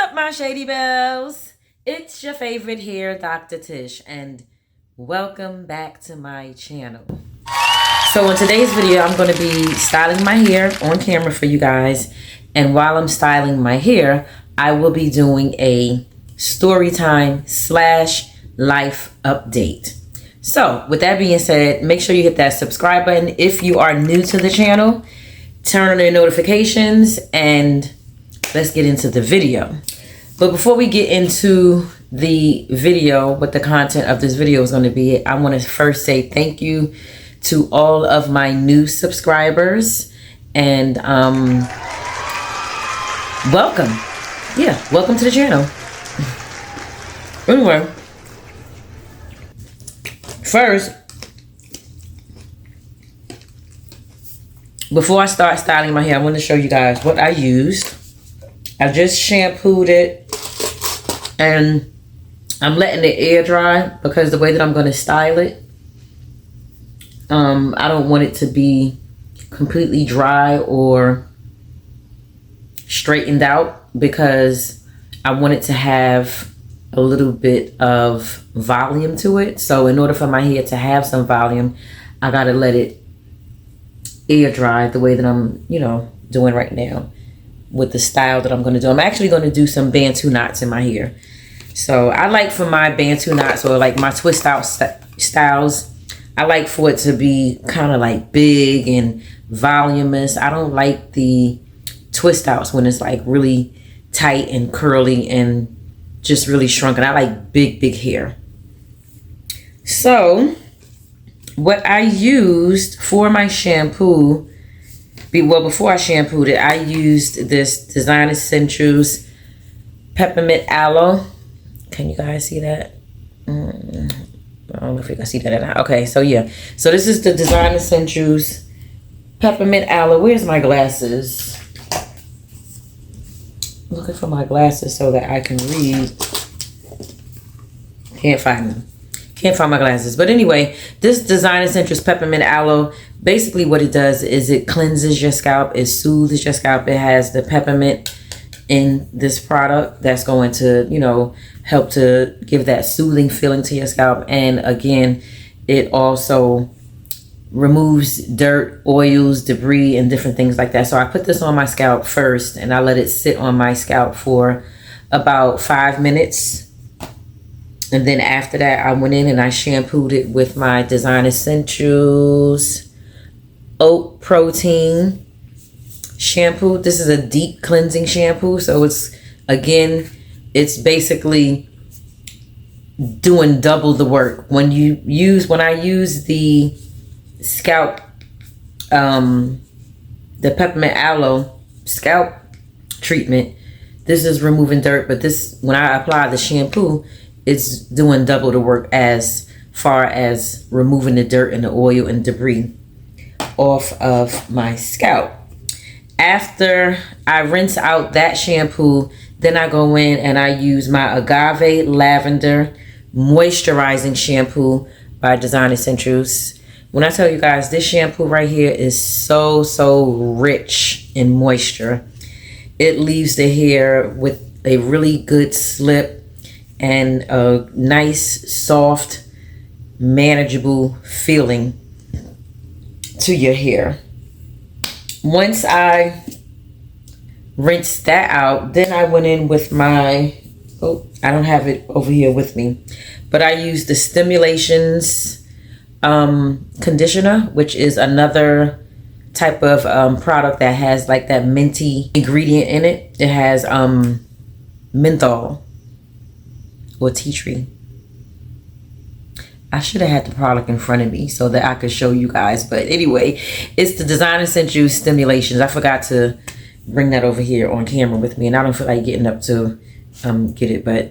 up, my Shady Bells? It's your favorite here, Dr. Tish, and welcome back to my channel. So in today's video, I'm going to be styling my hair on camera for you guys. And while I'm styling my hair, I will be doing a story time / life update. So with that being said, make sure you hit that subscribe button if you are new to the channel. Turn on your notifications and let's get into the video. But before we get into the video, what the content of this video is going to be, I want to first say thank you to all of my new subscribers and welcome. Yeah, welcome to the channel. Anyway, first, before I start styling my hair, I want to show you guys what I used. I just shampooed it and I'm letting it air dry because the way that I'm going to style it, I don't want it to be completely dry or straightened out because I want it to have a little bit of volume to it. So in order for my hair to have some volume, I got to let it air dry the way that I'm, doing right now with the style that I'm going to do. I'm actually going to do some Bantu knots in my hair. So I like for my Bantu knots or like my twist out styles, I like for it to be kind of like big and voluminous. I don't like the twist outs when it's like really tight and curly and just really shrunken. I like big hair. So what I used for my shampoo, before I shampooed it, I used this Design Essentials Peppermint Aloe. Can you guys see that? I don't know if you can see that or not. Okay, so yeah. So this is the Design Essentials Peppermint Aloe. Where's my glasses? Looking for my glasses so that I can read. Can't find them. Can't find my glasses. But anyway, this Design Essentials Peppermint Aloe, basically what it does is it cleanses your scalp. It soothes your scalp. It has the peppermint in this product that's going to, help to give that soothing feeling to your scalp. And again, it also removes dirt, oils, debris, and different things like that. So I put this on my scalp first and I let it sit on my scalp for about 5 minutes. And then after that, I went in and I shampooed it with my Design Essentials Oat Protein shampoo. This is a deep cleansing shampoo. So it's basically doing double the work. When I use the scalp, the Peppermint Aloe scalp treatment, this is removing dirt. But when I apply the shampoo, it's doing double the work as far as removing the dirt and the oil and debris off of my scalp. After I rinse out that shampoo, then I go in and I use my Agave Lavender Moisturizing Shampoo by Design Essentials. When I tell you guys, this shampoo right here is so rich in moisture. It leaves the hair with a really good slip and a nice, soft, manageable feeling to your hair. Once I rinsed that out, then I went in with my, I don't have it over here with me, but I used the Stimulations conditioner, which is another type of product that has like that minty ingredient in it. It has menthol or tea tree. I should have had the product in front of me so that I could show you guys. But anyway, it's the Design Essentials Stimulations. I forgot to bring that over here on camera with me, and I don't feel like getting up to get it. But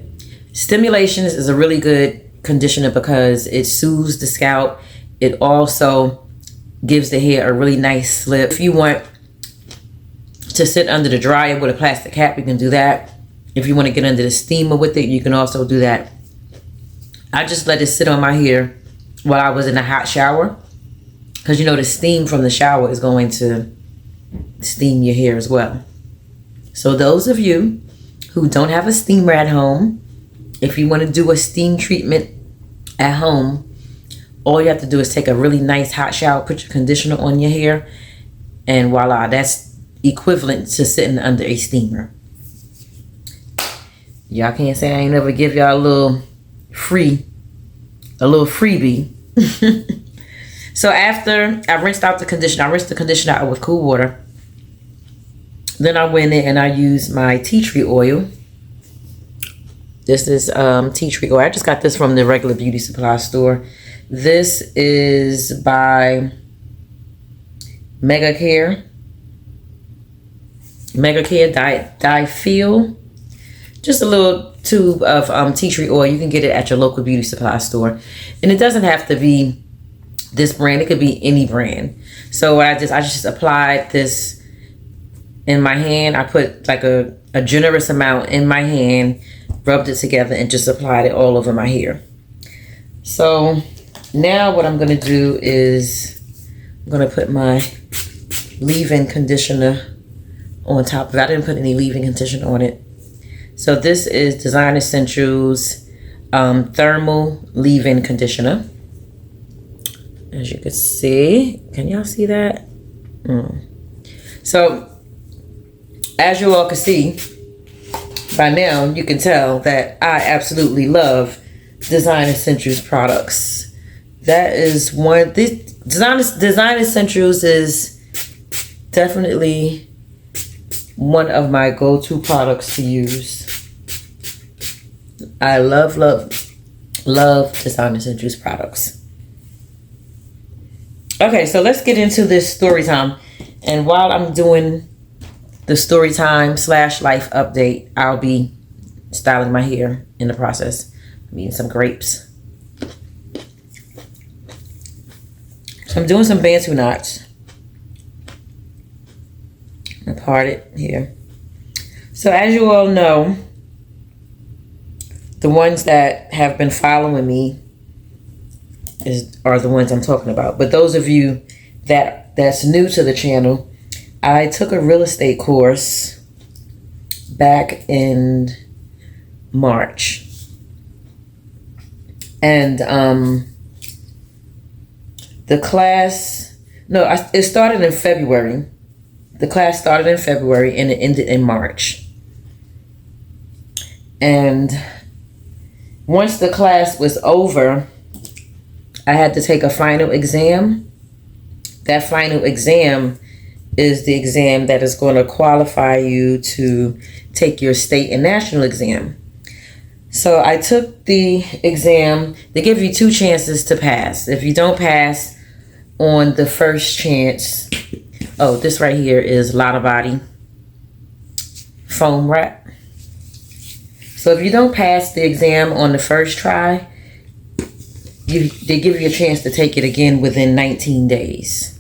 Stimulations is a really good conditioner because it soothes the scalp. It also gives the hair a really nice slip. If you want to sit under the dryer with a plastic cap, you can do that. If you want to get under the steamer with it, you can also do that. I just let it sit on my hair while I was in a hot shower because the steam from the shower is going to steam your hair as well. So those of you who don't have a steamer at home, if you want to do a steam treatment at home, all you have to do is take a really nice hot shower, put your conditioner on your hair, and voila, that's equivalent to sitting under a steamer. Y'all can't say I ain't never give y'all a little freebie. So after I rinsed out the conditioner, I rinsed the conditioner out with cool water. Then I went in and I used my tea tree oil. This is tea tree oil. I just got this from the regular beauty supply store. This is by Mega Care Di-Feel. Just a little tube of tea tree oil. You can get it at your local beauty supply store. And it doesn't have to be this brand. It could be any brand. So I just applied this in my hand. I put like a generous amount in my hand, rubbed it together, and just applied it all over my hair. So now what I'm going to do is I'm going to put my leave-in conditioner on top of it. I didn't put any leave-in conditioner on it. So this is Design Essentials Thermal Leave-In Conditioner. As you can see, can y'all see that? So as you all can see, by now you can tell that I absolutely love Design Essentials products. That is one. This Design Essentials is definitely one of my go-to products to use. I love Design Essentials products. Okay, so let's get into this story time. And while I'm doing the story time / life update, I'll be styling my hair in the process. I'm eating some grapes. So I'm doing some Bantu knots. I part it here. So as you all know, the ones that have been following me are the ones I'm talking about. But those of you that's new to the channel, I took a real estate course back in March. And the class, it started in February. The class started in February and it ended in March. And once the class was over, I had to take a final exam. That final exam is the exam that is going to qualify you to take your state and national exam. So I took the exam. They give you 2 chances to pass. If you don't pass on the first chance, this right here is Lotta Body foam wrap. So if you don't pass the exam on the first try, they give you a chance to take it again within 19 days.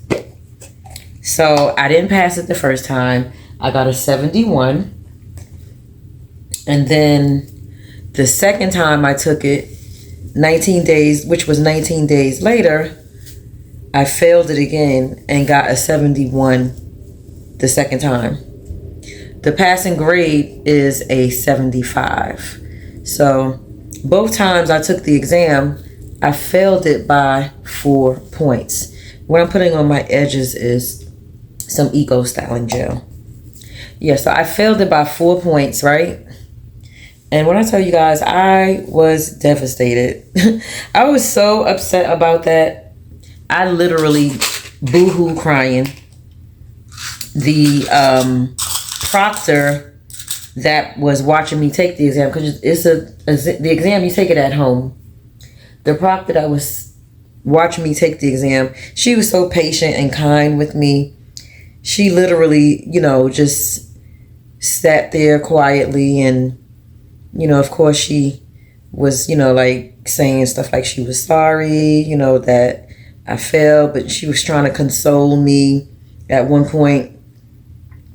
So I didn't pass it the first time. I got a 71. And then the second time I took it, 19 days, which was 19 days later, I failed it again and got a 71 the second time. The passing grade is a 75. So both times I took the exam, I failed it by 4 points. What I'm putting on my edges is some Eco Styling Gel. Yeah, so I failed it by 4 points, right? And when I tell you guys, I was devastated. I was so upset about that. I literally boo-hoo crying. The proctor that was watching me take the exam, because it's the exam, you take it at home. The proctor that was watching me take the exam, she was so patient and kind with me. She literally, just sat there quietly, and of course she was, like saying stuff like she was sorry, that I failed, but she was trying to console me at one point,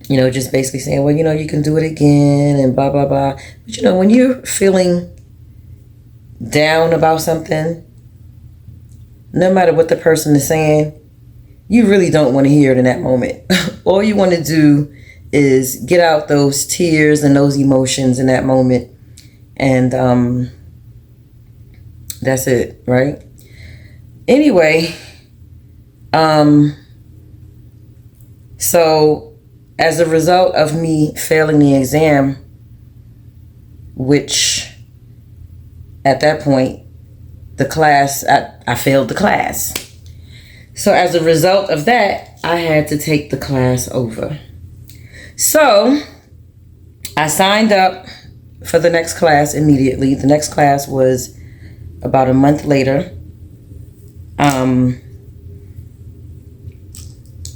just basically saying, well, you can do it again and blah, blah, blah. But, when you're feeling down about something, no matter what the person is saying, you really don't want to hear it in that moment. All you want to do is get out those tears and those emotions in that moment. And that's it, right? Anyway, so as a result of me failing the exam, which at that point, the class, I failed the class. So as a result of that, I had to take the class over. So I signed up for the next class immediately. The next class was about a month later.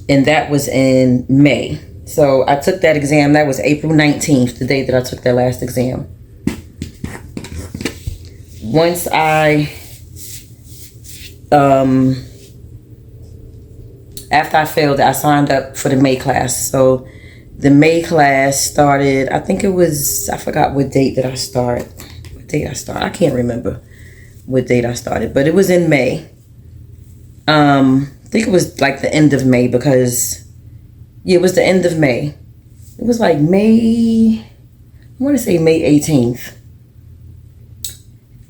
And that was in May. So I took that exam. That was April 19th, the day that I took that last exam. Once after I failed, I signed up for the May class. So the May class started, I think it was, I forgot what date did I start. What date I started? I can't remember what date I started, but it was in May. I think it was like the end of May because, yeah, it was the end of May. It was like May, I want to say May 18th.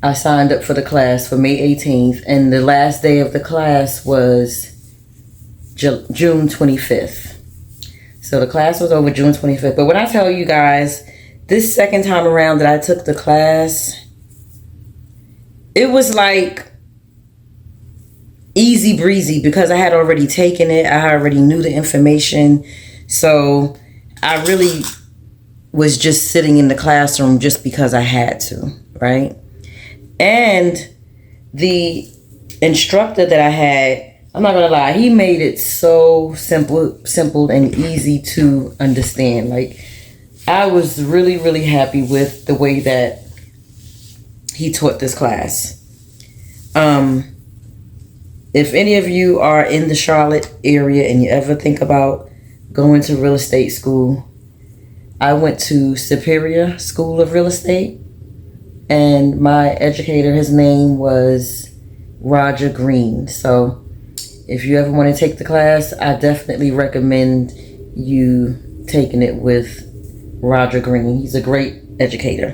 I signed up for the class for May 18th, and the last day of the class was June 25th. So the class was over June 25th. But when I tell you guys, this second time around that I took the class, it was like easy breezy because I had already taken it. I already knew the information. So I really was just sitting in the classroom just because I had to, right? And the instructor that I had, I'm not gonna lie, he made it so simple and easy to understand. Like, I was really, really happy with the way that he taught this class. If any of you are in the Charlotte area and you ever think about going to real estate school, I went to Superior School of Real Estate, and my educator, his name was Roger Green. So if you ever want to take the class, I definitely recommend you taking it with Roger Green. He's a great educator.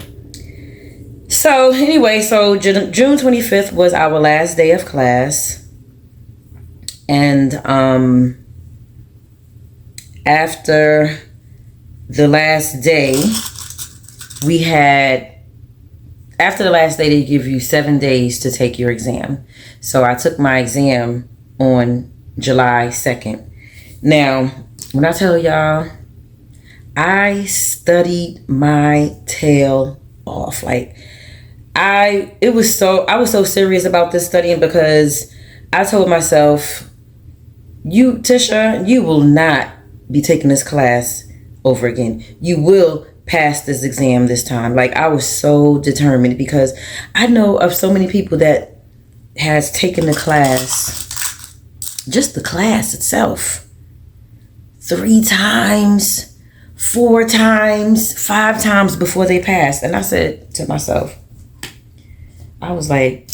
So anyway, so June 25th was our last day of class. And after the last day, after the last day, they give you 7 days to take your exam. So I took my exam on July 2nd. Now, when I tell y'all, I studied my tail off. Like, I was so serious about this studying because I told myself, Tisha, you will not be taking this class over again. You will pass this exam this time. Like, I was so determined because I know of so many people that has taken the class, just the class itself, 3 times, 4 times, 5 times before they passed. And I said to myself, I was like,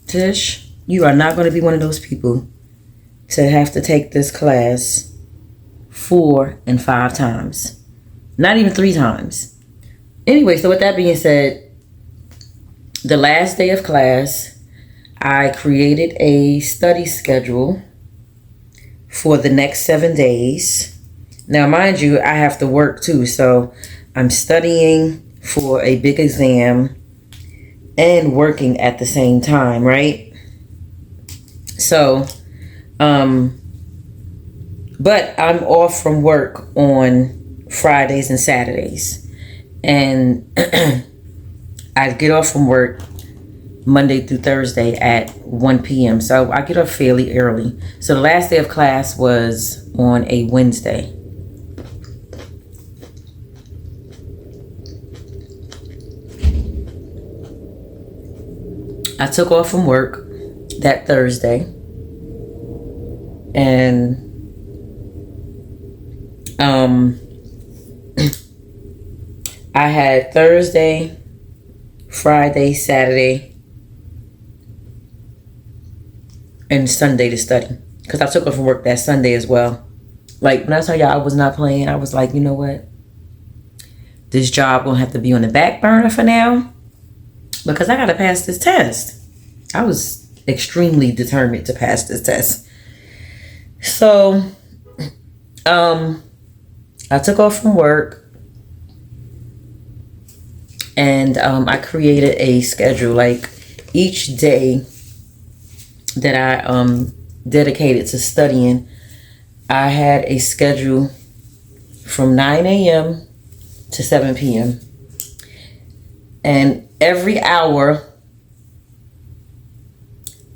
Tish, you are not going to be one of those people to have to take this class 4 and 5 times. Not even 3 times. Anyway, so with that being said, the last day of class, I created a study schedule for the next 7 days. Now, mind you, I have to work too. So I'm studying for a big exam and working at the same time, right? So, but I'm off from work on Fridays and Saturdays. And I get off from work Monday through Thursday at 1 p.m. So I get up fairly early. So the last day of class was on a Wednesday. I took off from work that Thursday, and I had Thursday, Friday, Saturday, and Sunday to study because I took off from work that Sunday as well. Like, when I tell y'all I was not playing, I was like, you know what? This job gonna have to be on the back burner for now because I gotta pass this test. I was extremely determined to pass this test. So, I took off from work and I created a schedule. Like, each day that I dedicated to studying, I had a schedule from 9 a.m. to 7 p.m. And every hour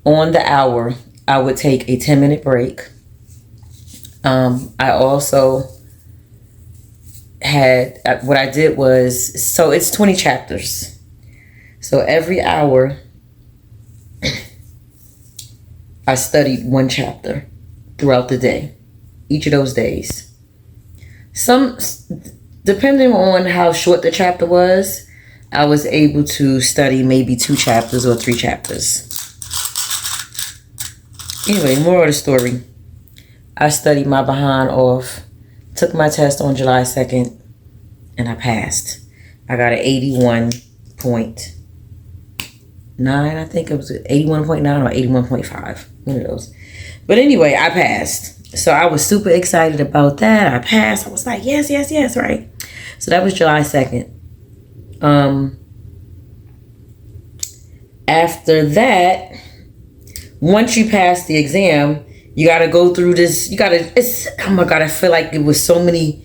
on the hour, I would take a 10-minute break. I also had, what I did was, so it's 20 chapters. So every hour, I studied one chapter throughout the day, each of those days. Depending on how short the chapter was, I was able to study maybe 2 chapters or 3 chapters. Anyway, moral of the story. I studied my behind off, took my test on July 2nd, and I passed. I got an 81.9, I think it was 81.9 or 81.5, one of those. But anyway, I passed. So I was super excited about that. I passed. I was like, yes, yes, yes, right? So that was July 2nd. After that, once you pass the exam, you got to go through this. Oh my God, I feel like it was so many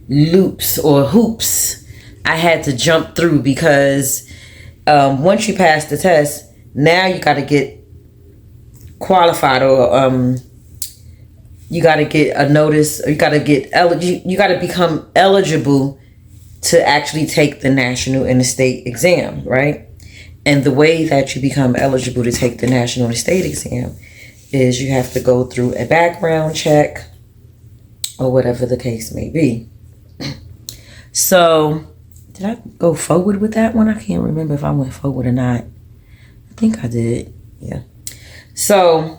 loops or hoops I had to jump through because once you pass the test, now you got to get qualified or you got to get a notice, or you got to become eligible to actually take the national and the state exam, right? And the way that you become eligible to take the national and state exam is you have to go through a background check or whatever the case may be. So, did I go forward with that one? I can't remember if I went forward or not. I think I did. Yeah. So,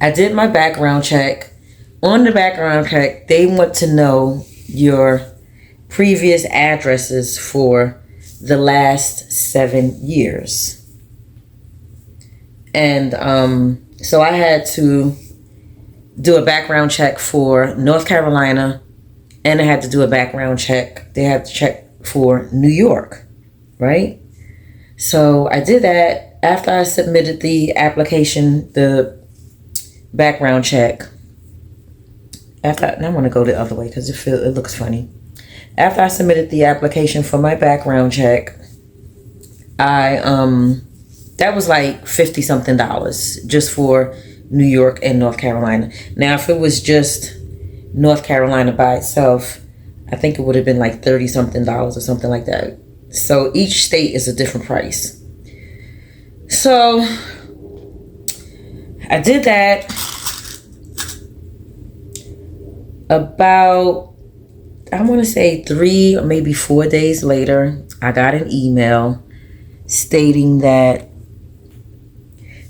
I did my background check. On the background check, they want to know your previous addresses for the last 7 years. And so I had to do a background check for North Carolina, and I had to do a background check. They had to check for New York, right? So I did that after I submitted the application, the background check. And I want to go the other way because it looks funny. After I submitted the application for my background check, that was like $50 something just for New York and North Carolina. Now, if it was just North Carolina by itself, I think it would have been like $30 something or something like that. So each state is a different price. So I did that. About, I want to say 3 or maybe 4 days later, I got an email stating that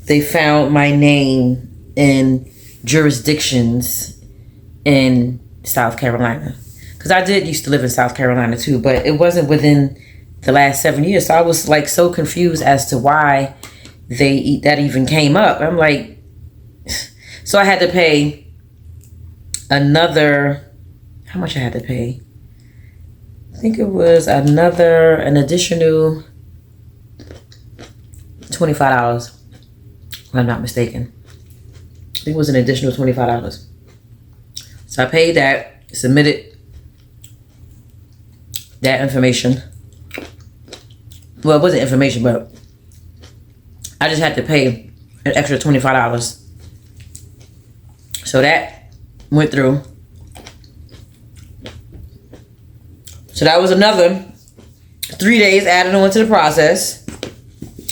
they found my name in jurisdictions in South Carolina. Because I did used to live in South Carolina too, but it wasn't within the last 7 years. So I was like so confused as to why that even came up. I'm like, so I had to pay another, how much I had to pay? I think it was an additional $25, if I'm not mistaken. I think it was an additional $25. So I paid that, submitted that information. Well, it wasn't information, but I just had to pay an extra $25. So that went through. So that was another 3 days added on to the process.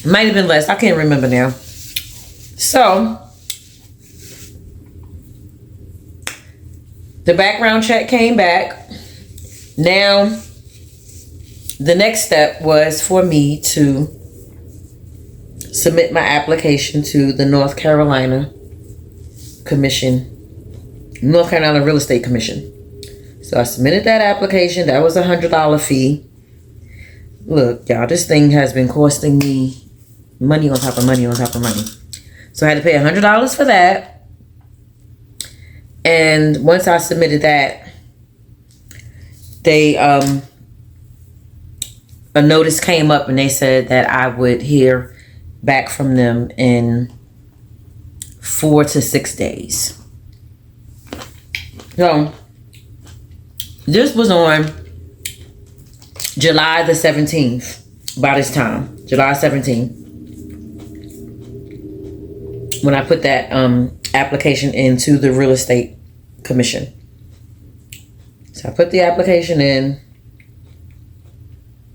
Might have been less. I can't remember now. So the background check came back. Now the next step was for me to submit my application to the North Carolina Commission North Carolina Real Estate Commission. So I submitted that application. That was $100 fee. Look, y'all, this thing has been costing me money on top of money on top of money. So I had to pay $100 for that. And once I submitted that, they a notice came up and they said that I would hear back from them in 4 to 6 days. So this was on July the 17th. By this time, July 17th, when I put that application into the real estate commission. So I put the application in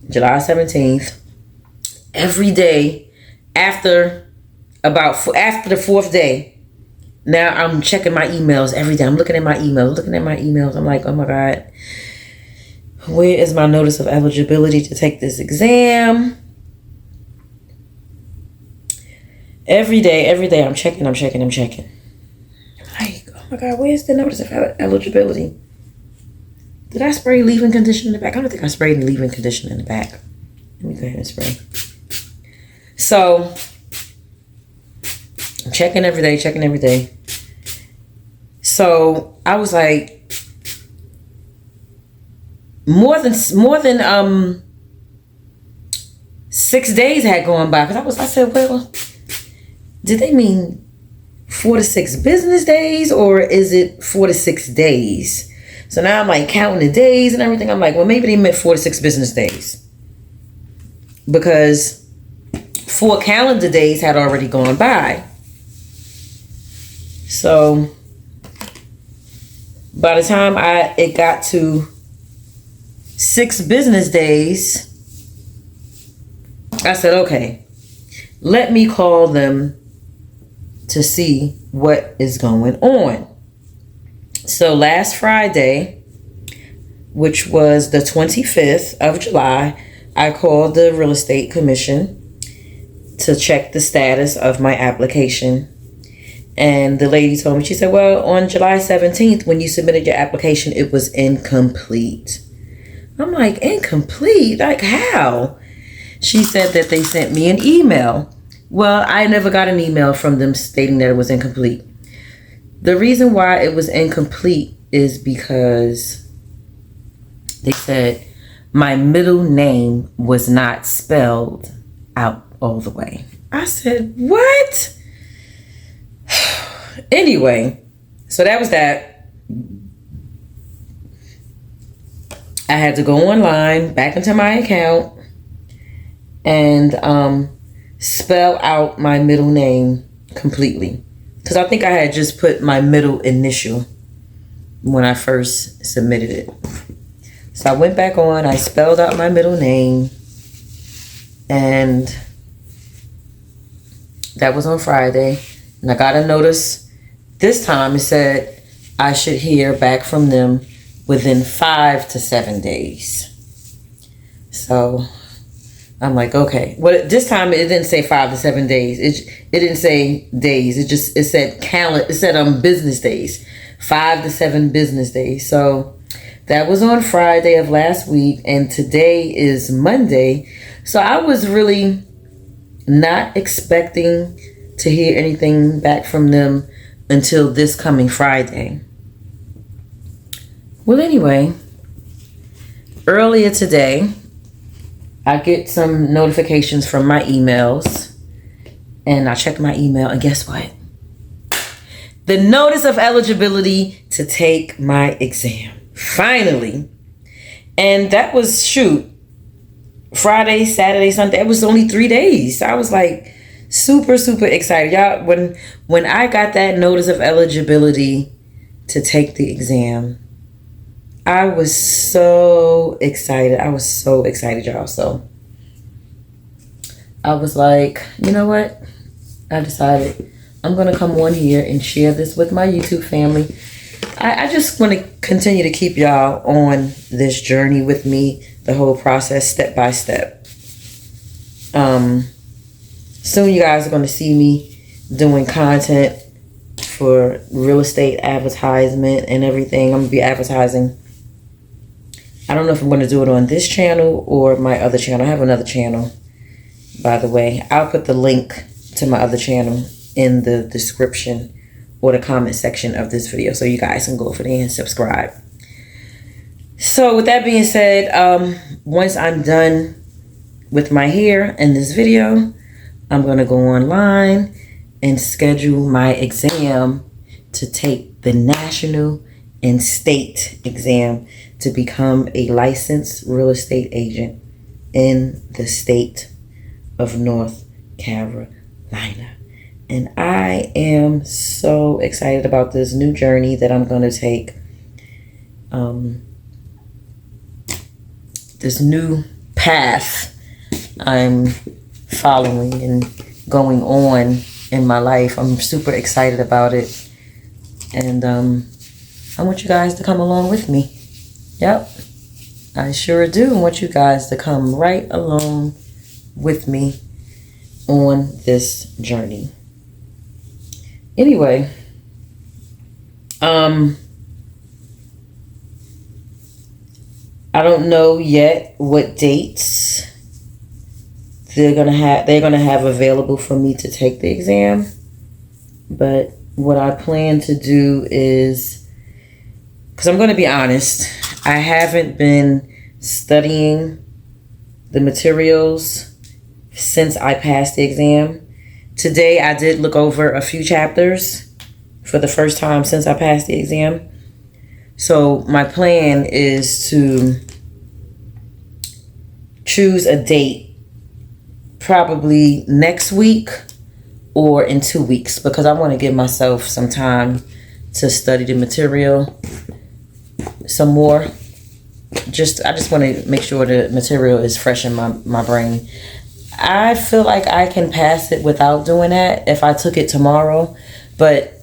July 17th. Every day after the fourth day, now I'm checking my emails every day. I'm looking at my emails. I'm like, oh my God, where is my notice of eligibility to take this exam? Every day I'm checking. Like, oh my God, where's the notice of eligibility? Did I spray leave-in conditioner in the back? I don't think I sprayed leave-in conditioner in the back. Let me go ahead and spray. So I'm checking every day. So I was like, more than 6 days had gone by. Because I said, well, did they mean 4 to 6 business days, or is it 4 to 6 days? So now I'm like counting the days and everything. I'm like, well, maybe they meant 4 to 6 business days, because 4 calendar days had already gone by. So by the time it got to 6 business days, I said, okay, let me call them to see what is going on. So last Friday, which was the 25th of July, I called the real estate commission to check the status of my application. And the lady told me, she said, well, on July 17th, when you submitted your application, it was incomplete. I'm like, incomplete? Like how? She said that they sent me an email. Well, I never got an email from them stating that it was incomplete. The reason why it was incomplete is because they said my middle name was not spelled out all the way. I said, what? Anyway, so that was that. I had to go online, back into my account, and spell out my middle name completely. Because I think I had just put my middle initial when I first submitted it. So I went back on, I spelled out my middle name, and that was on Friday. And I got a notice. This time it said I should hear back from them within 5 to 7 days. So I'm like, okay. Well, this time it didn't say 5 to 7 days. It didn't say days. It said calendar. It said business days, 5 to 7 business days. So that was on Friday of last week, and today is Monday. So I was really not expecting to hear anything back from them until this coming Friday. Well, anyway, earlier today, I get some notifications from my emails, and I checked my email, and guess what? The notice of eligibility to take my exam. Finally. And that was, Friday, Saturday, Sunday. It was only 3 days. I was like super, super excited. Y'all, when I got that notice of eligibility to take the exam, I was so excited. Y'all. So I was like, you know what? I decided I'm going to come on here and share this with my YouTube family. I just want to continue to keep y'all on this journey with me, the whole process, step by step. Soon you guys are going to see me doing content for real estate advertisement and everything. I'm going to be advertising. I don't know if I'm going to do it on this channel or my other channel. I have another channel, by the way. I'll put the link to my other channel in the description or the comment section of this video, so you guys can go over there and subscribe. So with that being said, once I'm done with my hair in this video, I'm going to go online and schedule my exam to take the national and state exam to become a licensed real estate agent in the state of North Carolina. And I am so excited about this new journey that I'm going to take. This new path I'm following and going on in my life. I'm super excited about it. And I want you guys to come along with me. Yep, I sure do want you guys to come right along with me on this journey. Anyway, I don't know yet what dates they're gonna have available for me to take the exam. But what I plan to do is, because I'm gonna be honest, I haven't been studying the materials since I passed the exam. Today I did look over a few chapters for the first time since I passed the exam. So my plan is to choose a date probably next week or in 2 weeks, because I want to give myself some time to study the material some more. I just want to make sure the material is fresh in my brain. I feel like I can pass it without doing that if I took it tomorrow, but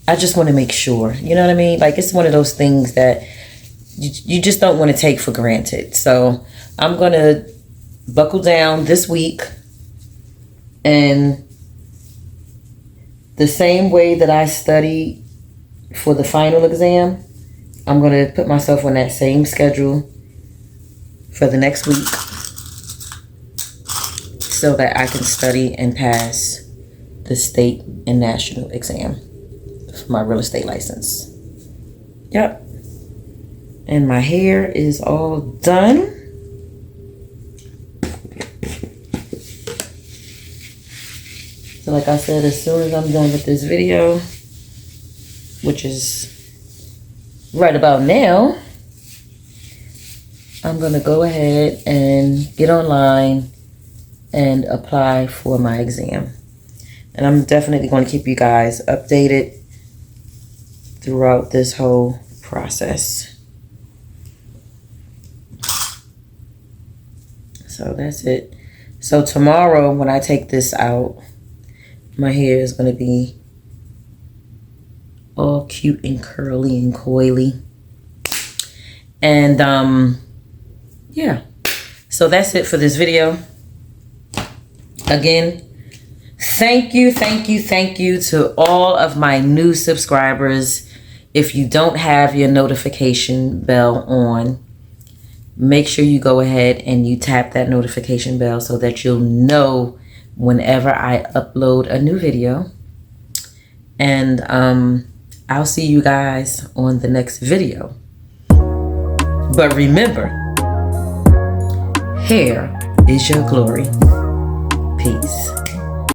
I just want to make sure, you know what I mean? Like, it's one of those things that you just don't want to take for granted. So I'm going to buckle down this week, and the same way that I studied for the final exam, I'm going to put myself on that same schedule for the next week so that I can study and pass the state and national exam for my real estate license. Yep. And my hair is all done. So like I said, as soon as I'm done with this video, which is right about now, I'm going to go ahead and get online and apply for my exam. And I'm definitely going to keep you guys updated throughout this whole process. So that's it. So tomorrow when I take this out, my hair is going to be all cute and curly and coily. And yeah. So that's it for this video. Again, thank you to all of my new subscribers. If you don't have your notification bell on, make sure you go ahead and you tap that notification bell so that you'll know whenever I upload a new video. And I'll see you guys on the next video. But remember, hair is your glory. Peace.